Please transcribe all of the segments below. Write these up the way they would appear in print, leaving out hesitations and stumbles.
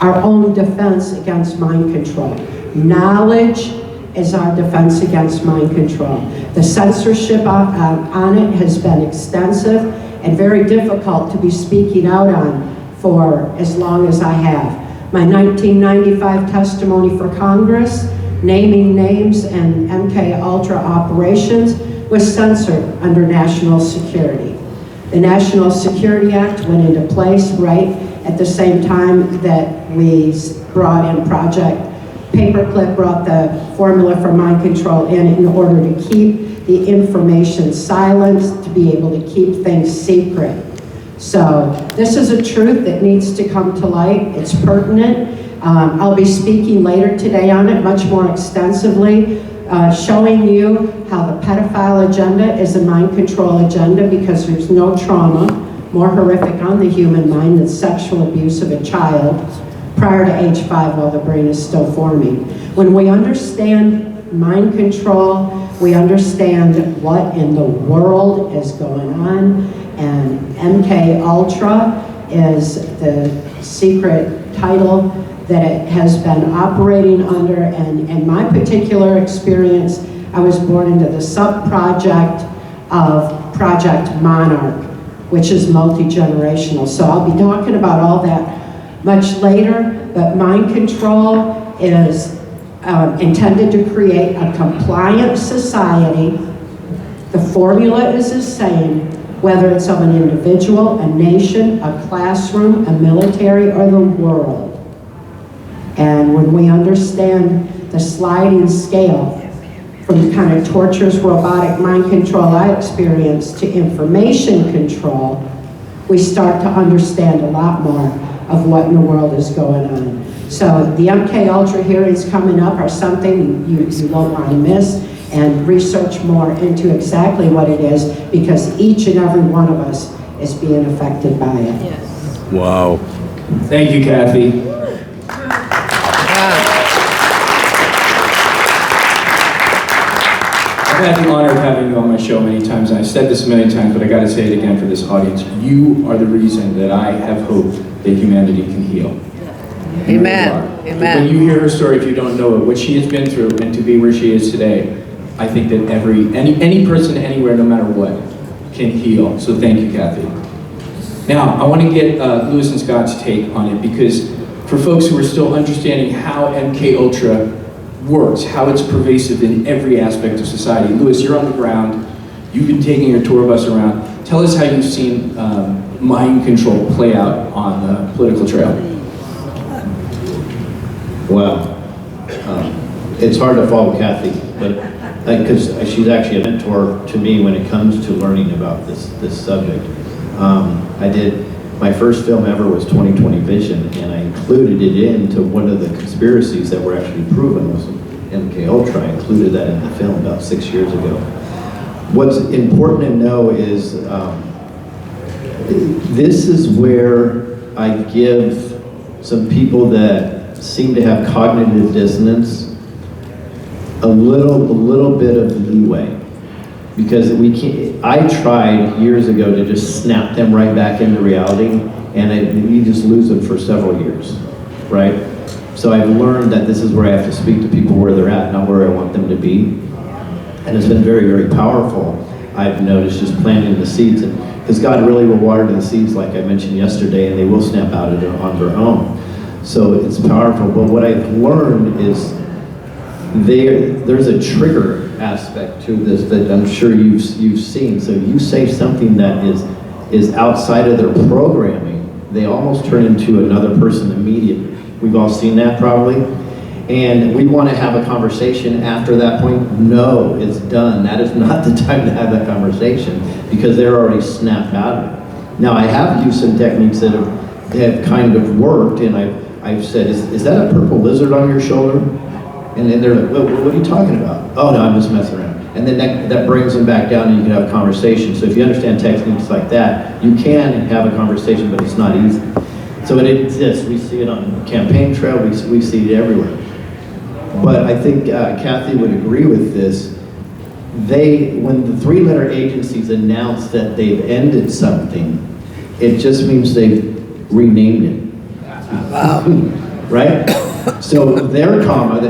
our own defense against mind control. Knowledge is our defense against mind control. The censorship on it has been extensive and very difficult to be speaking out on for as long as I have. My 1995 testimony for Congress, naming names and MK Ultra operations, was censored under national security. The National Security Act went into place right at the same time that we brought in Project Paperclip, brought the formula for mind control in order to keep the information silenced, to be able to keep things secret. So this is a truth that needs to come to light. It's pertinent. I'll be speaking later today on it much more extensively, showing you how the pedophile agenda is a mind control agenda, because there's no trauma more horrific on the human mind than sexual abuse of a child prior to age 5 while the brain is still forming. When we understand mind control, we understand what in the world is going on, and MK Ultra is the secret title that it has been operating under. And in my particular experience, I was born into the sub-project of Project Monarch, which is multi-generational. So I'll be talking about all that much later, but mind control is intended to create a compliant society. The formula is the same, whether it's of an individual, a nation, a classroom, a military, or the world. And when we understand the sliding scale from the kind of torturous robotic mind control I experienced to information control, we start to understand a lot more of what in the world is going on. So the MK Ultra hearings coming up are something you won't want to miss, and research more into exactly what it is, because each and every one of us is being affected by it. Yes. Wow. Thank you, Cathy. I've had the honor of having you on my show many times, and I've said this many times, but I gotta say it again for this audience. You are the reason that I have hope that humanity can heal. Amen. Amen. When you hear her story, if you don't know it, what she has been through, and to be where she is today, I think that any person anywhere, no matter what, can heal. So thank you, Cathy. Now, I want to get Lewis and Scott's take on it, because for folks who are still understanding how MK Ultra works, how it's pervasive in every aspect of society. Lewis, you're on the ground. You've been taking your tour bus around. Tell us how you've seen mind control play out on the political trail. Wow. It's hard to follow Cathy, but because she's actually a mentor to me when it comes to learning about this subject. I did, my first film ever was 20/20 Vision, and I included it into one of the conspiracies that were actually proven was MK Ultra. I included that in the film about 6 years ago. What's important to know is this is where I give some people that seem to have cognitive dissonance a little bit of leeway, because we can't. I tried years ago to just snap them right back into reality, and you just lose them for several years, right? So I've learned that this is where I have to speak to people where they're at, not where I want them to be, and it's been very, very powerful. I've noticed just planting the seeds, because God really will water the seeds, like I mentioned yesterday, and they will snap out of it on their own. So it's powerful. But what I've learned is there's a trigger aspect to this that I'm sure you've seen. So you say something that is outside of their programming, they almost turn into another person immediately. We've all seen that probably. And we want to have a conversation after that point. No, it's done. That is not the time to have that conversation, because they're already snapped out of it. Now, I have used some techniques that have kind of worked, and I've said, is that a purple lizard on your shoulder? And then they're like, what are you talking about? Oh no, I'm just messing around. And then that brings them back down, and you can have a conversation. So if you understand techniques like that, you can have a conversation, but it's not easy. So it exists. We see it on the campaign trail. We see it everywhere. But I think Cathy would agree with this. When the three-letter agencies announce that they've ended something, it just means they've renamed it. Wow. right? So their karma,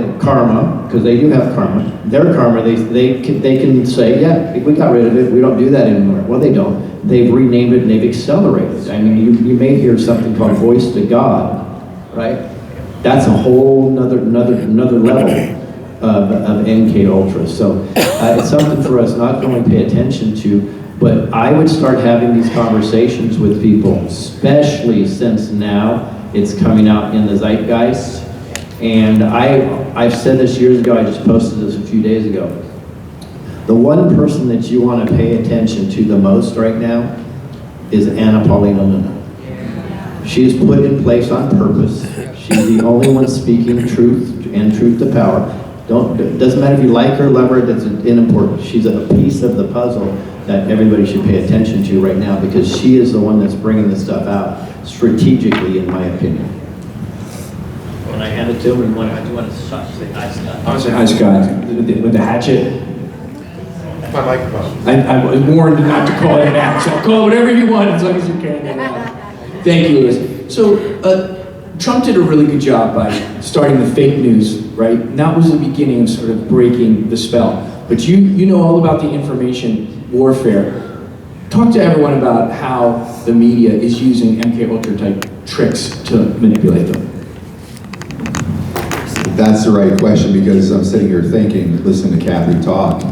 because they do have karma, their karma, they can say, yeah, we got rid of it, we don't do that anymore. Well, they don't. They've renamed it and they've accelerated. I mean, you may hear something called voice to God, right? That's a whole another level of MK Ultra. So it's something for us not only to pay attention to, but I would start having these conversations with people, especially since now it's coming out in the zeitgeist. And I've said this years ago, I just posted this a few days ago. The one person that you want to pay attention to the most right now is Anna Paulina Luna. She is put in place on purpose. She's the only one speaking truth and truth to power. Doesn't matter if you like her, love her, that's unimportant. She's a piece of the puzzle that everybody should pay attention to right now, because she is the one that's bringing this stuff out strategically, in my opinion. When I hand it to him, I do want to say hi, Scott. I want to say hi, Scott. With the hatchet. My microphone. I was warned not to call it an hatchet. I'll call it whatever you want as long as you're carrying it out. Thank you, Louis. So, Trump did a really good job by starting the fake news, right? And that was the beginning of sort of breaking the spell. But you know all about the information warfare. Talk to everyone about how the media is using MK Ultra type tricks to manipulate them. That's the right question, because I'm sitting here thinking, listening to Cathy talk,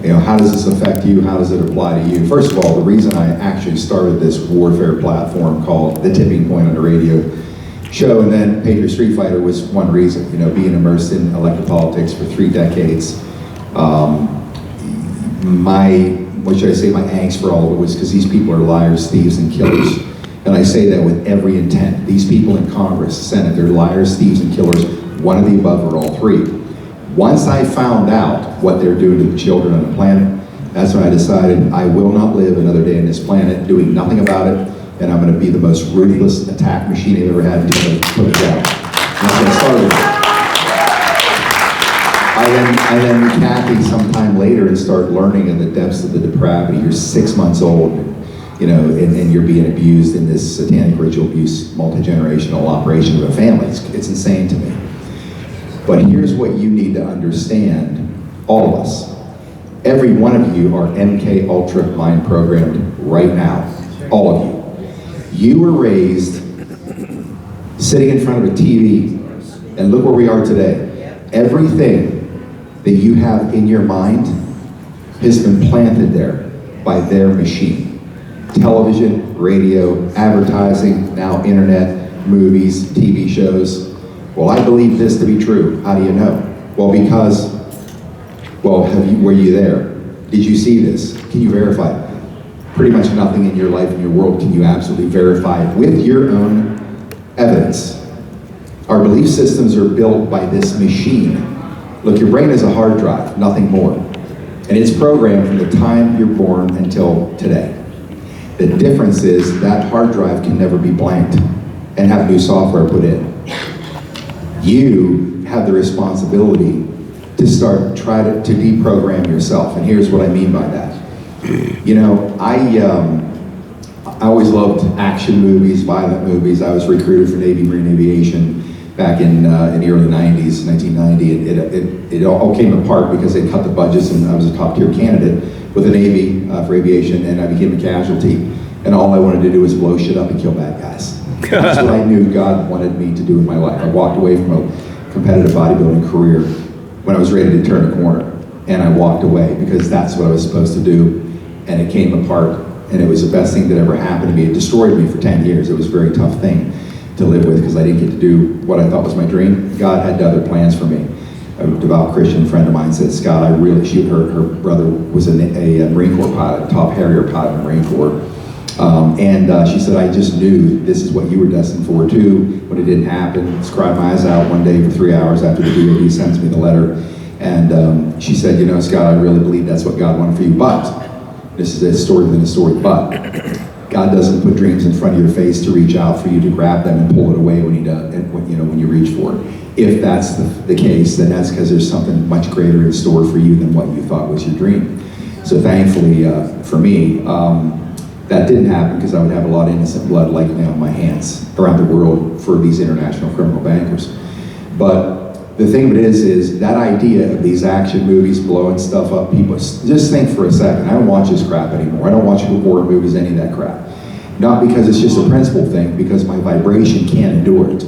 you know, how does this affect you? How does it apply to you? First of all, the reason I actually started this warfare platform called The Tipping Point on the radio show, and then Patriot Streetfighter, was one reason. You know, being immersed in elected politics for 3 decades, my angst for all of it was because these people are liars, thieves, and killers. And I say that with every intent. These people in Congress, Senate, they're liars, thieves, and killers, one of the above or all 3. Once I found out what they're doing to the children on the planet, that's when I decided I will not live another day on this planet doing nothing about it, and I'm going to be the most ruthless attack machine I've ever had until I put it down. And that's what I started. I then met Cathy sometime later and started learning in the depths of the depravity. You're 6 months old, you know, and you're being abused in this satanic ritual abuse, multi-generational operation of a family. It's insane to me. But here's what you need to understand, all of us. Every one of you are MK Ultra mind programmed right now, all of you. You were raised sitting in front of a TV, and look where we are today. Everything that you have in your mind has been planted there by their machine. Television, radio, advertising, now internet, movies, TV shows. Well, I believe this to be true. How do you know? Well, because, were you there? Did you see this? Can you verify it? Pretty much nothing in your life, in your world, can you absolutely verify with your own evidence. Our belief systems are built by this machine. Look, your brain is a hard drive, nothing more. And it's programmed from the time you're born until today. The difference is that hard drive can never be blanked and have new software put in. You have the responsibility to try to deprogram yourself. And here's what I mean by that. You know, I always loved action movies, violent movies. I was recruited for Navy Marine Aviation back in the early 90s, 1990. It all came apart because they cut the budgets, and I was a top tier candidate with the Navy for aviation, and I became a casualty. And all I wanted to do was blow shit up and kill bad guys. That's what I knew God wanted me to do in my life. I walked away from a competitive bodybuilding career when I was ready to turn a corner. And I walked away because that's what I was supposed to do. And it came apart. And it was the best thing that ever happened to me. It destroyed me for 10 years. It was a very tough thing to live with because I didn't get to do what I thought was my dream. God had other plans for me. A devout Christian friend of mine said, Scott, her brother was a Marine Corps pilot, top Harrier pilot in the Marine Corps. She said, I just knew this is what you were destined for too. When it didn't happen, I cried my eyes out one day for 3 hours after the DOD sends me the letter. And she said, you know, Scott, I really believe that's what God wanted for you. But, this is a story within a story, but God doesn't put dreams in front of your face to reach out for you to grab them and pull it away when He does, when you reach for it. If that's the case, then that's because there's something much greater in store for you than what you thought was your dream. So thankfully for me, That didn't happen because I would have a lot of innocent blood likely on my hands around the world for these international criminal bankers. But the thing of it is that idea of these action movies blowing stuff up, people, just think for a second, I don't watch this crap anymore. I don't watch horror movies, any of that crap. Not because it's just a principle thing, because my vibration can't endure it.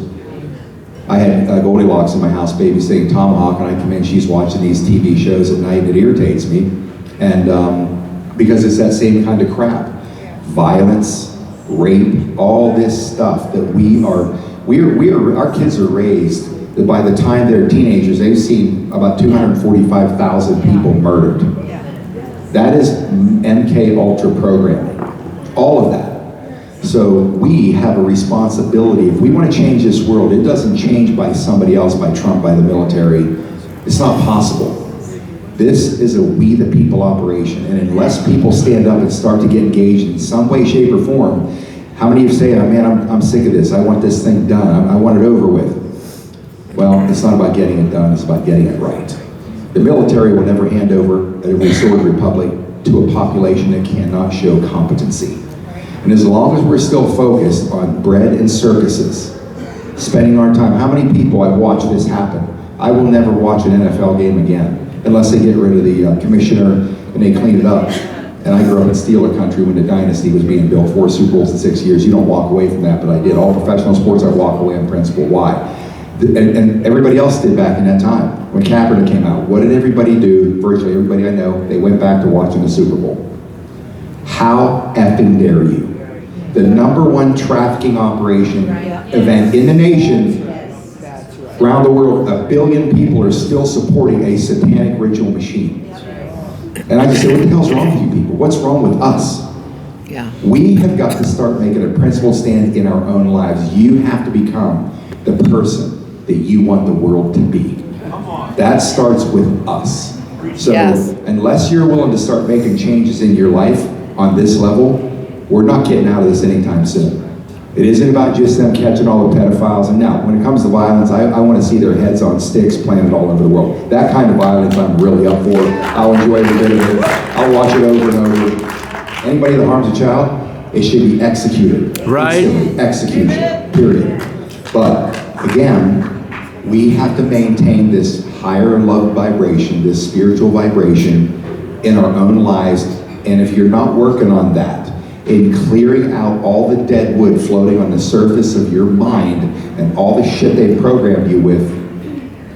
I had Goldilocks in my house babysitting Tomahawk, and I come in, she's watching these TV shows at night, and it irritates me. And because it's that same kind of crap. Violence, rape, all this stuff that our kids are raised that by the time they're teenagers, they've seen about 245,000 people murdered. That is MK Ultra programming, all of that. So we have a responsibility. If we want to change this world, it doesn't change by somebody else, by Trump, by the military. It's not possible. This is a we the people operation, and unless people stand up and start to get engaged in some way, shape, or form, how many of you say, oh, man, I'm sick of this, I want this thing done, I want it over with? Well, it's not about getting it done, it's about getting it right. The military will never hand over a restored republic to a population that cannot show competency. And as long as we're still focused on bread and circuses, spending our time, how many people I've watched this happen? I will never watch an NFL game again, unless they get rid of the commissioner and they clean it up. And I grew up in Steeler country when the dynasty was being built, 4 Super Bowls in 6 years. You don't walk away from that, but I did. All professional sports, I walk away on principle. Why? And everybody else did back in that time. When Kaepernick came out, what did everybody do? Virtually everybody I know, they went back to watching the Super Bowl. How effing dare you? The #1 trafficking operation event in the nation, around the world, 1 billion people are still supporting a satanic ritual machine. And I just say, what the hell's wrong with you people? What's wrong with us? Yeah. We have got to start making a principled stand in our own lives. You have to become the person that you want the world to be. That starts with us. So Yes. unless you're willing to start making changes in your life on this level, we're not getting out of this anytime soon. It isn't about just them catching all the pedophiles. And now, when it comes to violence, I want to see their heads on sticks planted all over the world. That kind of violence I'm really up for. I'll enjoy every bit of it. I'll watch it over and over. Anybody that harms a child, it should be executed. Right. Instantly. Execution, period. But again, we have to maintain this higher love vibration, this spiritual vibration in our own lives. And if you're not working on that, in clearing out all the dead wood floating on the surface of your mind and all the shit they programmed you with,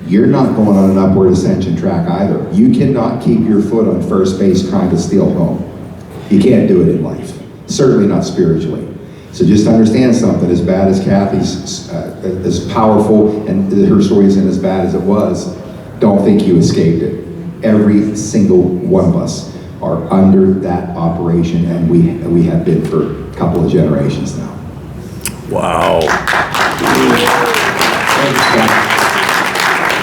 you're not going on an upward ascension track either. You cannot keep your foot on first base trying to steal home. You can't do it in life, certainly not spiritually. So just understand something, as bad as Cathy's, as powerful, and her story isn't as bad as it was, don't think you escaped it. Every single one of us are under that operation, and we have been for a couple of generations now. Wow. Thanks, Scott.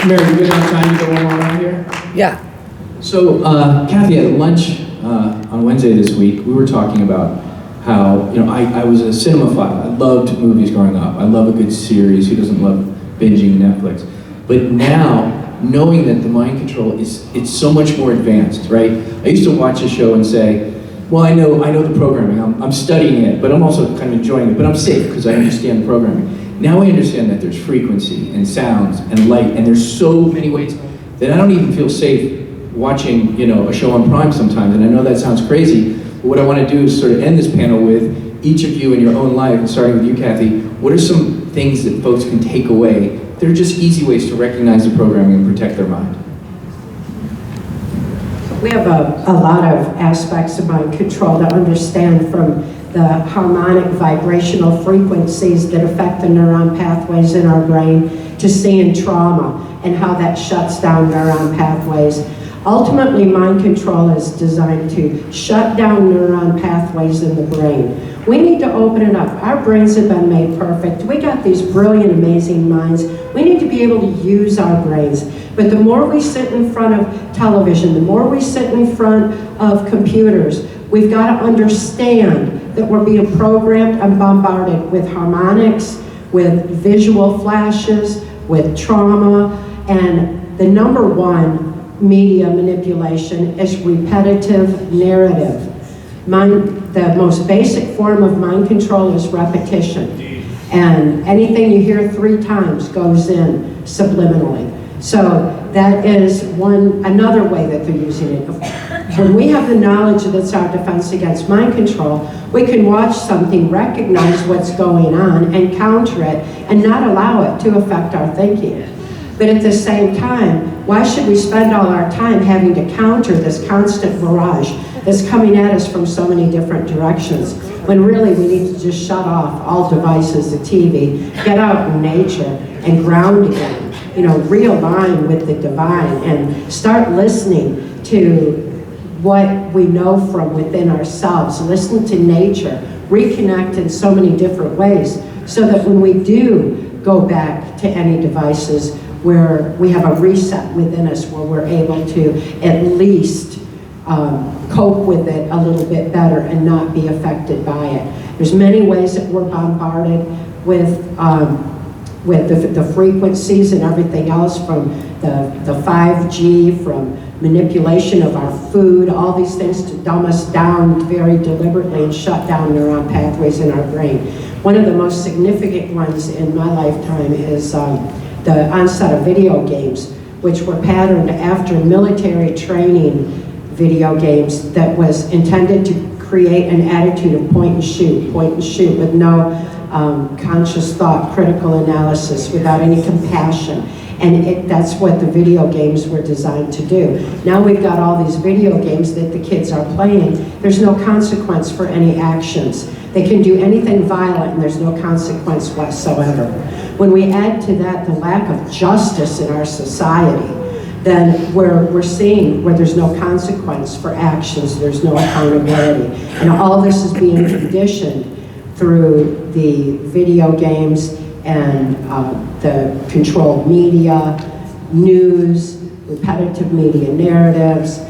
Meri, you good on time to go on around here? Yeah. So, Cathy, at lunch on Wednesday this week, we were talking about how, I was a cinemaphile. I loved movies growing up. I love a good series. Who doesn't love binging Netflix? But now, knowing that the mind control it's so much more advanced, right? I used to watch a show and say, well, I know the programming, I'm studying it, but I'm also kind of enjoying it, but I'm safe because I understand the programming. Now I understand that there's frequency and sounds and light, and there's so many ways that I don't even feel safe watching, a show on Prime sometimes, and I know that sounds crazy, but what I want to do is sort of end this panel with each of you in your own life, starting with you, Cathy. What are some things that folks can take away? They're just easy ways to recognize the programming and protect their mind. We have a lot of aspects of mind control to understand, from the harmonic vibrational frequencies that affect the neuron pathways in our brain, to seeing trauma and how that shuts down neuron pathways. Ultimately, mind control is designed to shut down neuron pathways in the brain. We need to open it up. Our brains have been made perfect. We got these brilliant, amazing minds. We need to be able to use our brains. But the more we sit in front of television, the more we sit in front of computers, we've got to understand that we're being programmed and bombarded with harmonics, with visual flashes, with trauma, and the #1 media manipulation is repetitive narrative. The most basic form of mind control is repetition. And anything you hear 3 times goes in subliminally. So that is another way that they're using it. When we have the knowledge that's our defense against mind control, we can watch something, recognize what's going on, and counter it, and not allow it to affect our thinking. But at the same time, why should we spend all our time having to counter this constant barrage that's coming at us from so many different directions, when really we need to just shut off all devices, the TV, get out in nature and ground again, realign with the divine and start listening to what we know from within ourselves, listen to nature, reconnect in so many different ways, so that when we do go back to any devices, where we have a reset within us, where we're able to at least cope with it a little bit better and not be affected by it. There's many ways that we're bombarded with the frequencies and everything else, from the 5G, from manipulation of our food, all these things to dumb us down very deliberately and shut down neuron pathways in our brain. One of the most significant ones in my lifetime is the onset of video games, which were patterned after military training video games that was intended to create an attitude of point and shoot with no conscious thought, critical analysis, without any compassion. And that's what the video games were designed to do. Now we've got all these video games that the kids are playing. There's no consequence for any actions. They can do anything violent and there's no consequence whatsoever. When we add to that the lack of justice in our society, then we're seeing where there's no consequence for actions, there's no accountability. And all this is being conditioned through the video games and the controlled media, news, repetitive media narratives,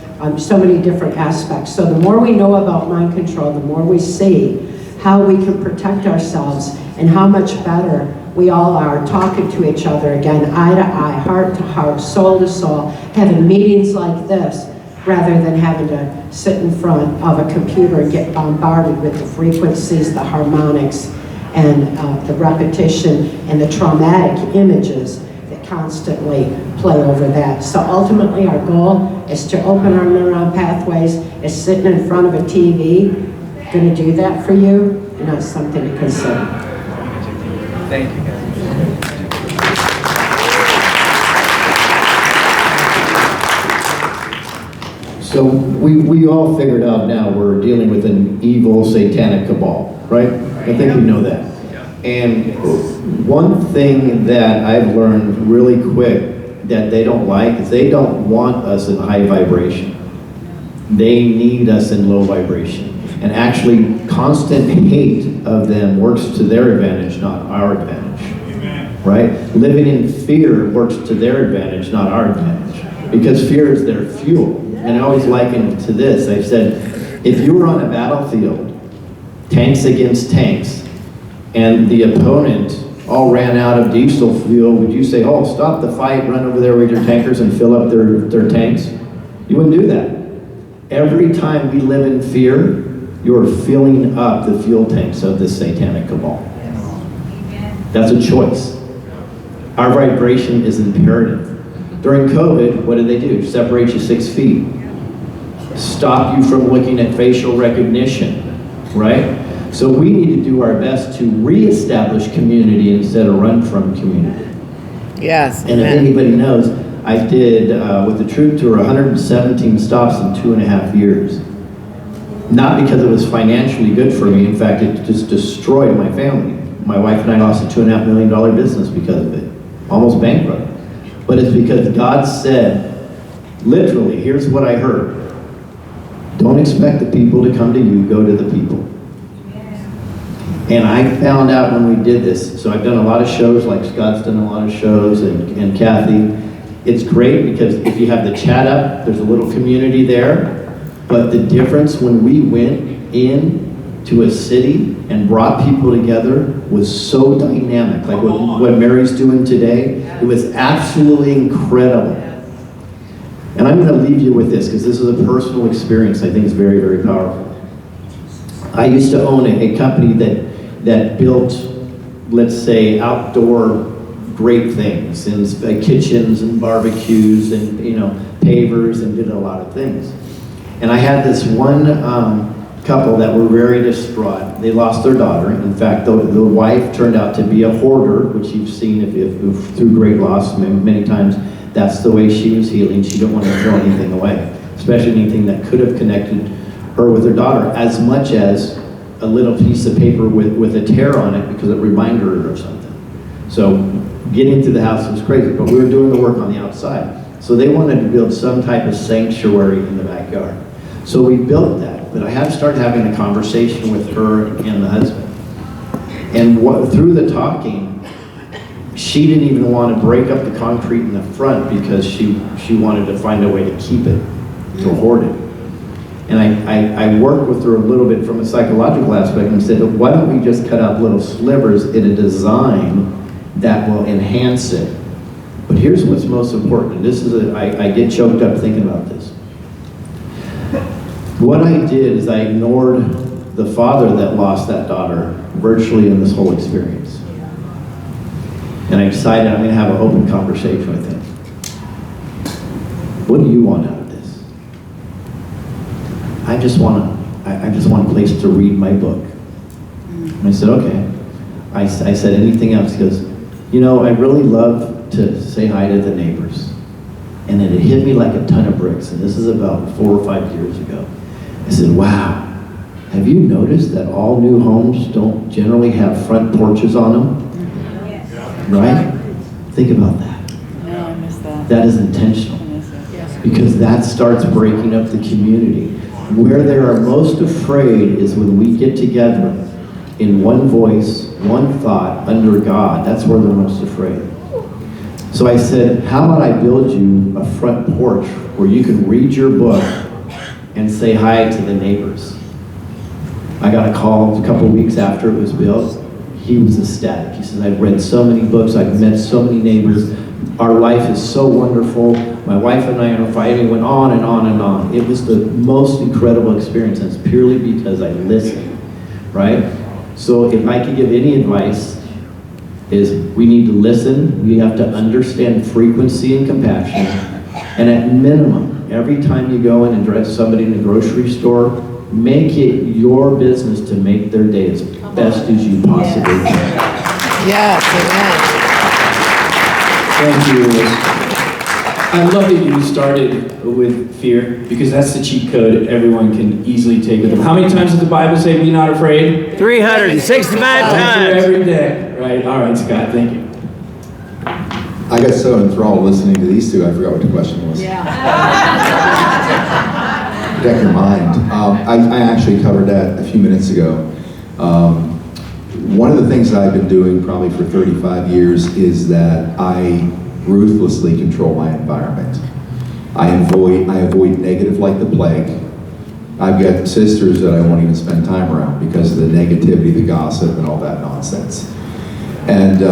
so many different aspects. So the more we know about mind control, the more we see how we can protect ourselves and how much better we all are talking to each other again, eye to eye, heart to heart, soul to soul, having meetings like this, rather than having to sit in front of a computer and get bombarded with the frequencies, the harmonics, and the repetition and the traumatic images that constantly play over that. So ultimately our goal is to open our neuron pathways. Is sitting in front of a TV going to do that for you? And that's something to consider. Thank you, Cathy. So we all figured out now we're dealing with an evil satanic cabal, right? I think we know that. And one thing that I've learned really quick that they don't like is they don't want us in high vibration. They need us in low vibration. And actually, constant hate of them works to their advantage, not our advantage. Amen. Right? Living in fear works to their advantage, not our advantage. Because fear is their fuel. And I always liken it to this. I've said, if you were on a battlefield, tanks against tanks, and the opponent all ran out of diesel fuel, would you say, oh, stop the fight, run over there with your tankers and fill up their tanks? You wouldn't do that. Every time we live in fear, you're filling up the fuel tanks of this satanic cabal. That's a choice. Our vibration is imperative. During COVID, what did they do? Separate you 6 feet. Stop you from looking at facial recognition, right? So we need to do our best to reestablish community instead of run from community. Yes. And if anybody knows, I did, with the troop tour, 117 stops in 2.5 years. Not because it was financially good for me. In fact, it just destroyed my family. My wife and I lost a $2.5 million business because of it. Almost bankrupt. But it's because God said, literally, here's what I heard. Don't expect the people to come to you, go to the people. And I found out when we did this, so I've done a lot of shows, like Scott's done a lot of shows, and Cathy. It's great because if you have the chat up, there's a little community there. But the difference when we went in to a city and brought people together was so dynamic. Like what Meri's doing today, it was absolutely incredible. And I'm going to leave you with this because this is a personal experience I think is very, very powerful. I used to own a company that built, let's say, outdoor great things, and kitchens and barbecues and, you know, pavers, and did a lot of things. And I had this one couple that were very distraught. They lost their daughter. In fact, the wife turned out to be a hoarder, which you've seen if through great loss many times. That's the way she was healing. She didn't want to throw anything away, especially anything that could have connected her with her daughter, as much as a little piece of paper with a tear on it because it reminded her of something. So getting to the house was crazy, but we were doing the work on the outside. So they wanted to build some type of sanctuary in the backyard. So we built that, but I had to start having a conversation with her and the husband. And through the talking, she didn't even want to break up the concrete in the front because she wanted to find a way to keep it, to hoard it. And I worked with her a little bit from a psychological aspect and said, why don't we just cut out little slivers in a design that will enhance it? But here's what's most important, and this is I get choked up thinking about this. What I did is I ignored the father that lost that daughter virtually in this whole experience. And I decided I'm going to have an open conversation with him. What do you want out of this? I just want a place to read my book. And I said, okay. I said, anything else? He goes, you know, I really love to say hi to the neighbors. And then it hit me like a ton of bricks. And this is about 4 or 5 years ago. I said, wow, have you noticed that all new homes don't generally have front porches on them? Yes. Right? Think about that. No, I missed that. That is intentional. I missed it. Yes. Because that starts breaking up the community. Where they are most afraid is when we get together in one voice, one thought, under God. That's where they're most afraid. So I said, how about I build you a front porch where you can read your book and say hi to the neighbors. I got a call a couple weeks after it was built. He was ecstatic. He says, I've read so many books, I've met so many neighbors. Our life is so wonderful. My wife and I are fighting, went on and on and on. It was the most incredible experience, and it's purely because I listened, right? So if I could give any advice, is we need to listen, we have to understand frequency and compassion, and at minimum, every time you go in and address somebody in a grocery store, make it your business to make their day as best as you possibly can. Yes, amen. Thank you, Liz. I love that you started with fear, because that's the cheat code everyone can easily take with them. How many times does the Bible say be not afraid? 365 times. Every day. Right, all right, Scott, thank you. I got so enthralled listening to these two, I forgot what the question was. Protect your mind. I actually covered that a few minutes ago. One of the things that I've been doing probably for 35 years is that I ruthlessly control my environment. I avoid negative like the plague. I've got sisters that I won't even spend time around because of the negativity, the gossip, and all that nonsense. And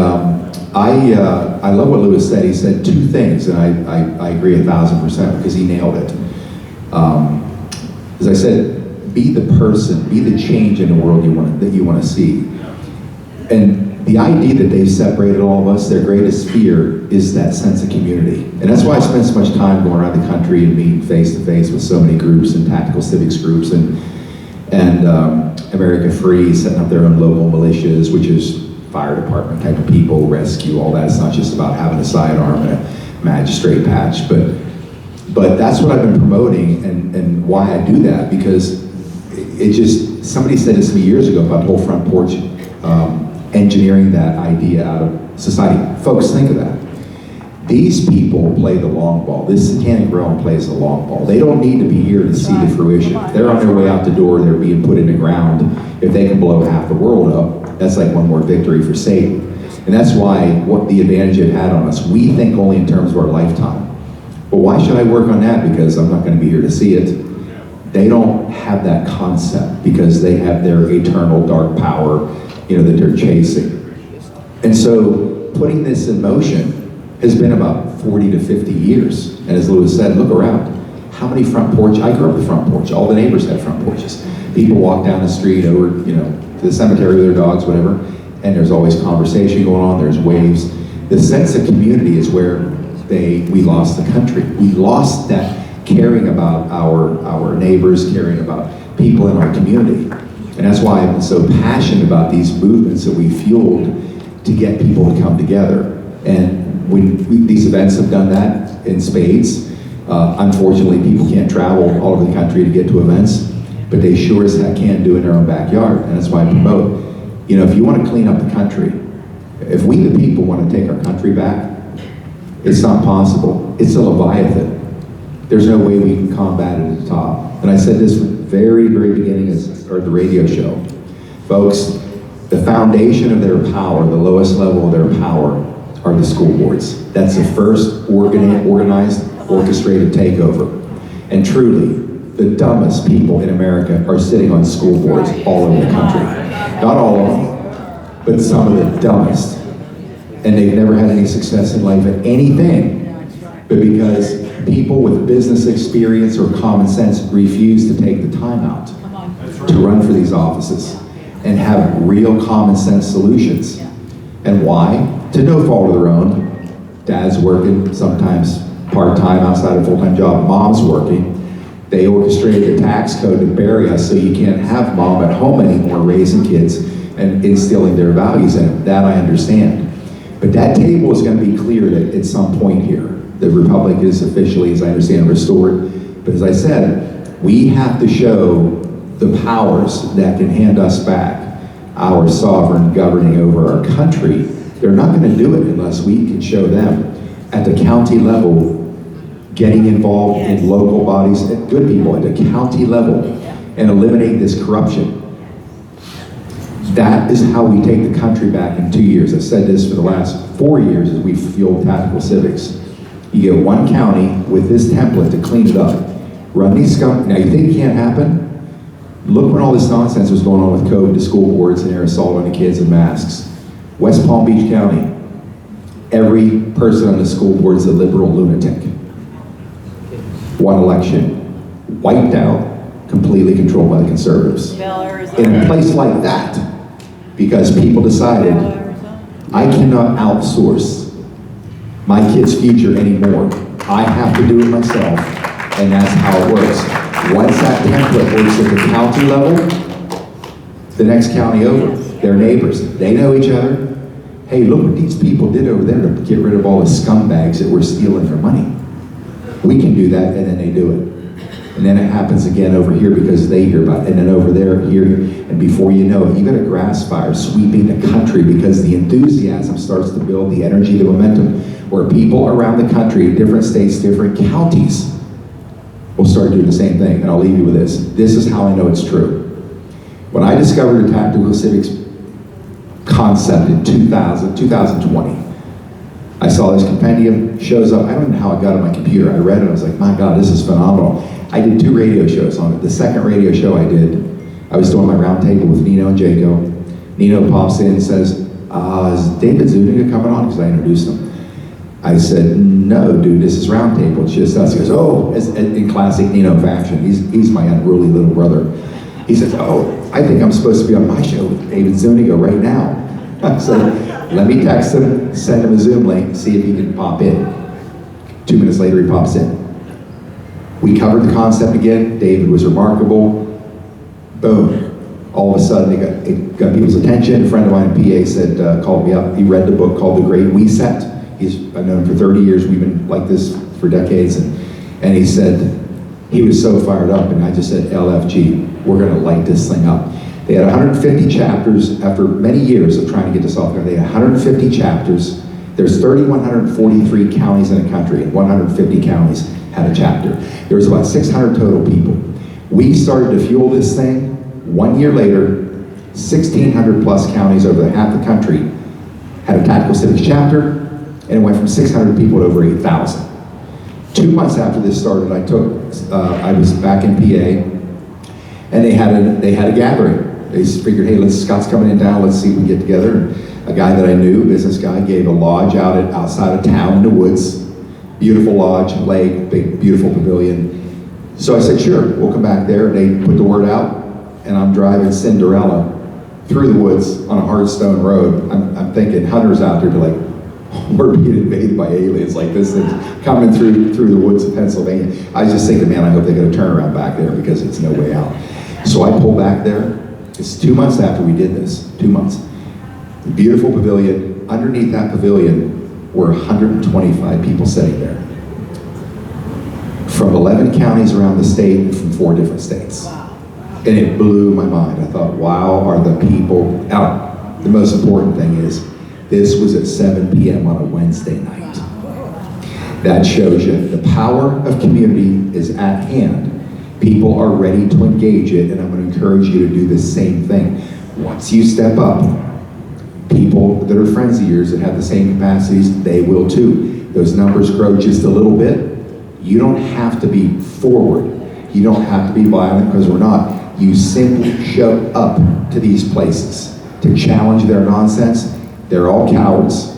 I love what Lewis said. He said two things, and I agree 1,000% because he nailed it. As I said, be the person, be the change in the world that you want to see. And the idea that they've separated all of us, their greatest fear is that sense of community. And that's why I spend so much time going around the country and meeting face to face with so many groups and tactical civics groups and America Free setting up their own local militias, which is fire department type of people, rescue, all that. It's not just about having a sidearm and a magistrate patch, but that's what I've been promoting and why I do that, because somebody said this to me years ago about the whole front porch, engineering that idea out of society. Folks, think of that. These people play the long ball. This satanic realm plays the long ball. They don't need to be here to see the fruition. If they're on their way out the door, they're being put in the ground. If they can blow half the world up, that's like one more victory for Satan. And that's why what the advantage it had on us, we think only in terms of our lifetime. Well, why should I work on that? Because I'm not going to be here to see it. They don't have that concept because they have their eternal dark power, that they're chasing. And so putting this in motion has been about 40 to 50 years. And as Lewis said, look around. How many front porch? I grew up with front porch. All the neighbors had front porches. People walk down the street over, to the cemetery with their dogs, whatever, and there's always conversation going on, there's waves. The sense of community is where we lost the country. We lost that caring about our neighbors, caring about people in our community. And that's why I've been so passionate about these movements that we fueled to get people to come together. And these events have done that in spades. Unfortunately, people can't travel all over the country to get to events, but they sure as heck can do it in their own backyard. And that's why I promote, if you want to clean up the country, if we the people want to take our country back, it's not possible. It's a Leviathan. There's no way we can combat it at the top. And I said this from the very, very beginning of the radio show. Folks, the foundation of their power, the lowest level of their power, are the school boards. That's the first organized, orchestrated takeover. And truly, the dumbest people in America are sitting on school boards all over the country. Not all of them, but some of the dumbest. And they've never had any success in life at anything, but because people with business experience or common sense refuse to take the time out to run for these offices and have real common sense solutions. And why? To no fault of their own. Dad's working, sometimes part-time outside a full-time job. Mom's working. They orchestrated the tax code to bury us so you can't have mom at home anymore raising kids and instilling their values in them. That I understand. But that table is going to be cleared at some point here. The Republic is officially, as I understand, restored. But as I said, we have to show the powers that can hand us back our sovereign governing over our country. They're not going to do it unless we can show them at the county level, getting involved in local bodies, good people at the county level, and eliminate this corruption. That is how we take the country back in 2 years. I've said this for the last 4 years as we've fueled tactical civics. You get one county with this template to clean it up. Run these scum. Now you think it can't happen? Look when all this nonsense was going on with COVID, the school boards and air assault on the kids and masks. West Palm Beach County, every person on the school board is a liberal lunatic. One election, wiped out, completely controlled by the conservatives. In a place like that, because people decided, I cannot outsource my kid's future anymore. I have to do it myself, and that's how it works. Once that template works at the county level, the next county over, their neighbors, they know each other. Hey, look what these people did over there to get rid of all the scumbags that were stealing their money. We can do that, and then they do it. And then it happens again over here because they hear about it, and then over there, here, and before you know it, you got a grass fire sweeping the country because the enthusiasm starts to build, the energy, the momentum, where people around the country, different states, different counties, will start doing the same thing. And I'll leave you with this. This is how I know it's true. When I discovered the tactical civics concept in 2020, I saw this compendium, shows up. I don't know how I got it on my computer. I read it, I was like, my God, this is phenomenal. I did 2 radio shows on it. The second radio show I did, I was doing my round table with Nino and Jaco. Nino pops in and says, is David Zuniga coming on? Because I introduced him. I said, no, dude, this is round table. It's just us. He goes, oh, in classic Nino fashion. He's my unruly little brother. He says, oh, I think I'm supposed to be on my show with David Zuniga right now. I said, let me text him, send him a Zoom link, see if he can pop in. 2 minutes later, he pops in. We covered the concept again. David was remarkable. Boom. All of a sudden, it got people's attention. A friend of mine in PA said, called me up. He read the book called The Great Reset. I've known him for 30 years. We've been like this for decades. And he said, he was so fired up. And I just said, LFG, we're going to light this thing up. They had 150 chapters after many years of trying to get this off. They had 150 chapters. There's 3,143 counties in the country, and 150 counties had a chapter. There was about 600 total people. We started to fuel this thing. 1 year later, 1,600 plus counties over half the country had a tactical civics chapter, and it went from 600 people to over 8,000. 2 months after this started, I was back in PA, and they had a gathering. They figured, hey, Scott's coming in town, let's see if we can get together. And a guy that I knew, a business guy, gave a lodge outside of town in the woods. Beautiful lodge, lake, big, beautiful pavilion. So I said, sure, we'll come back there. They put the word out. and I'm driving Cinderella through the woods on a hard stone road. I'm thinking hunters out there to like, we're being invaded by aliens, like this thing's coming through the woods of Pennsylvania. I was just thinking, man, I hope they get a turnaround back there because it's no way out. So I pull back there. It's 2 months after we did this, 2 months. Beautiful pavilion. Underneath that pavilion were 125 people sitting there. From 11 counties around the state and from 4 different states. And it blew my mind. I thought, wow, are the people out? The most important thing is, this was at 7 p.m. on a Wednesday night. That shows you the power of community is at hand. People are ready to engage it, and I'm going to encourage you to do the same thing. Once you step up, people that are friends of yours that have the same capacities, they will too. Those numbers grow just a little bit. You don't have to be forward. You don't have to be violent, because we're not. You simply show up to these places to challenge their nonsense. They're all cowards,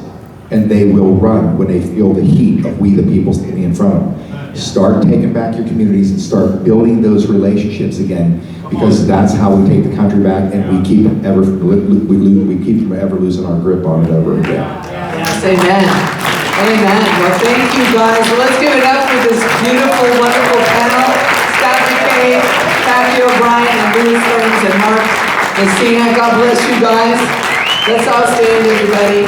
and they will run when they feel the heat of we the people standing in front of them. Start taking back your communities and start building those relationships again, because that's how we take the country back, and we keep them we keep from ever losing our grip on it ever again. Yes, amen. Amen. Well, thank you guys. Well, let's give it up for this beautiful, wonderful panel. Scott McKay, Cathy O'Brien, and Bruce Herms, and Mark Messina. God bless you guys. Let's all stand, everybody.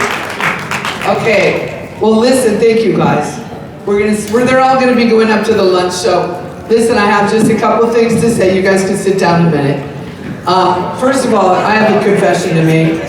Okay. Well, listen, thank you guys. They're all gonna be going up to the lunch show. Listen, I have just a couple of things to say. You guys can sit down a minute. First of all, I have a confession to make.